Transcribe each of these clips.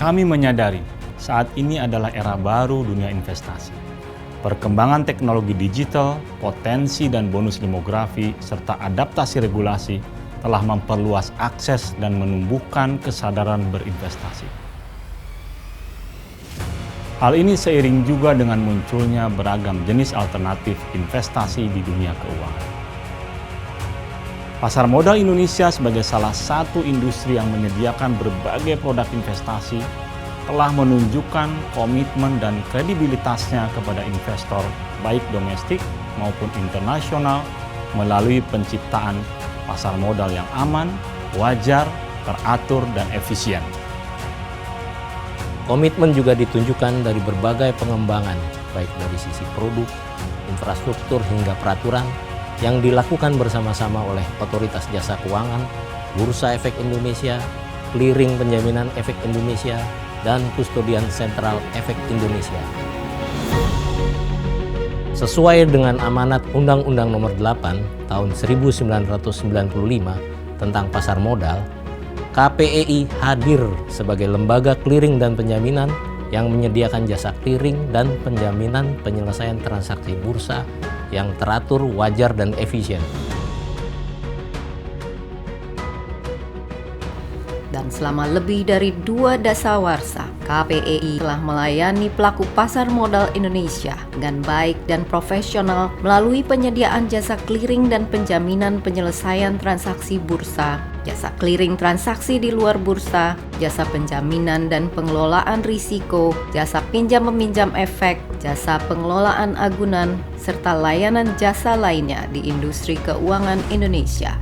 Kami menyadari saat ini adalah era baru dunia investasi. Perkembangan teknologi digital, potensi dan bonus demografi, serta adaptasi regulasi telah memperluas akses dan menumbuhkan kesadaran berinvestasi. Hal ini seiring juga dengan munculnya beragam jenis alternatif investasi di dunia keuangan. Pasar modal Indonesia sebagai salah satu industri yang menyediakan berbagai produk investasi telah menunjukkan komitmen dan kredibilitasnya kepada investor baik domestik maupun internasional melalui penciptaan pasar modal yang aman, wajar, teratur, dan efisien. Komitmen juga ditunjukkan dari berbagai pengembangan, baik dari sisi produk, infrastruktur, hingga peraturan yang dilakukan bersama-sama oleh Otoritas Jasa Keuangan, Bursa Efek Indonesia, Clearing Penjaminan Efek Indonesia, dan Kustodian Sentral Efek Indonesia. Sesuai dengan amanat Undang-Undang Nomor 8 Tahun 1995 tentang pasar modal, KPEI hadir sebagai lembaga clearing dan penjaminan yang menyediakan jasa clearing dan penjaminan penyelesaian transaksi bursa yang teratur, wajar, dan efisien. Dan selama lebih dari 2 dasawarsa, KPEI telah melayani pelaku pasar modal Indonesia dengan baik dan profesional melalui penyediaan jasa clearing dan penjaminan penyelesaian transaksi bursa, jasa clearing transaksi di luar bursa, jasa penjaminan dan pengelolaan risiko, jasa pinjam-meminjam efek, jasa pengelolaan agunan, serta layanan jasa lainnya di industri keuangan Indonesia.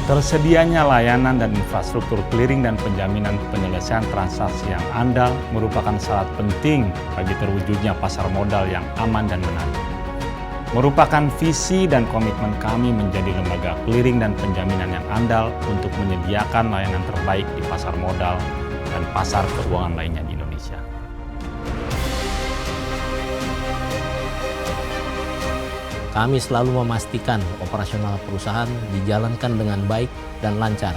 Tersedianya layanan dan infrastruktur clearing dan penjaminan penyelesaian transaksi yang andal merupakan syarat penting bagi terwujudnya pasar modal yang aman dan menarik. Merupakan visi dan komitmen kami menjadi lembaga clearing dan penjaminan yang andal untuk menyediakan layanan terbaik di pasar modal dan pasar keuangan lainnya di Indonesia. Kami selalu memastikan operasional perusahaan dijalankan dengan baik dan lancar,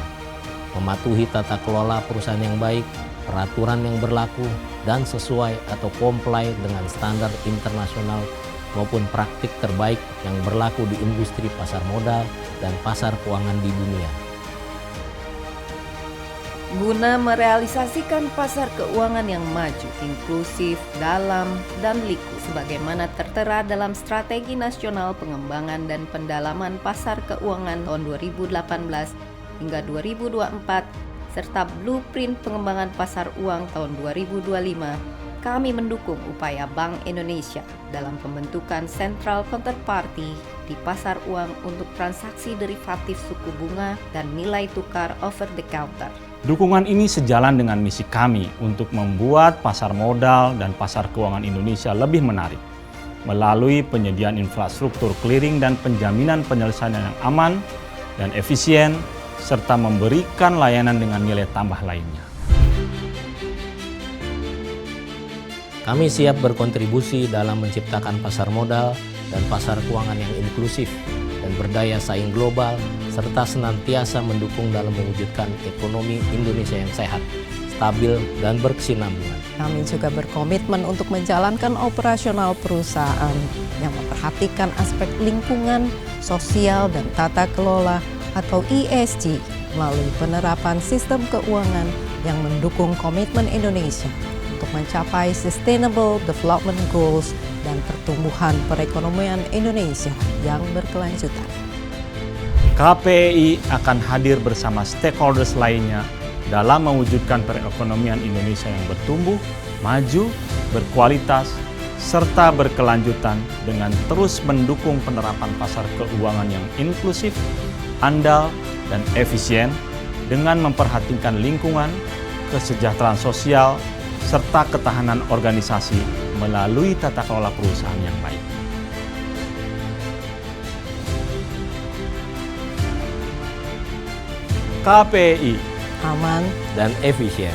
mematuhi tata kelola perusahaan yang baik, peraturan yang berlaku, dan sesuai atau comply dengan standar internasional maupun praktik terbaik yang berlaku di industri pasar modal dan pasar keuangan di dunia. Guna merealisasikan pasar keuangan yang maju, inklusif, dalam, dan liku sebagaimana tertera dalam Strategi Nasional Pengembangan dan Pendalaman Pasar Keuangan tahun 2018 hingga 2024 serta Blueprint Pengembangan Pasar Uang tahun 2025, kami mendukung upaya Bank Indonesia dalam pembentukan Central Counterparty di pasar uang untuk transaksi derivatif suku bunga dan nilai tukar over the counter. Dukungan ini sejalan dengan misi kami untuk membuat pasar modal dan pasar keuangan Indonesia lebih menarik melalui penyediaan infrastruktur clearing dan penjaminan penyelesaian yang aman dan efisien serta memberikan layanan dengan nilai tambah lainnya. Kami siap berkontribusi dalam menciptakan pasar modal dan pasar keuangan yang inklusif dan berdaya saing global, serta senantiasa mendukung dalam mewujudkan ekonomi Indonesia yang sehat, stabil, dan berkesinambungan. Kami juga berkomitmen untuk menjalankan operasional perusahaan yang memperhatikan aspek lingkungan, sosial, dan tata kelola atau ESG melalui penerapan sistem keuangan yang mendukung komitmen Indonesia untuk mencapai Sustainable Development Goals dan pertumbuhan perekonomian Indonesia yang berkelanjutan. KPEI akan hadir bersama stakeholders lainnya dalam mewujudkan perekonomian Indonesia yang bertumbuh, maju, berkualitas, serta berkelanjutan dengan terus mendukung penerapan pasar keuangan yang inklusif, andal, dan efisien dengan memperhatikan lingkungan, kesejahteraan sosial, serta ketahanan organisasi melalui tata kelola perusahaan yang baik. KPEI Aman dan efisien.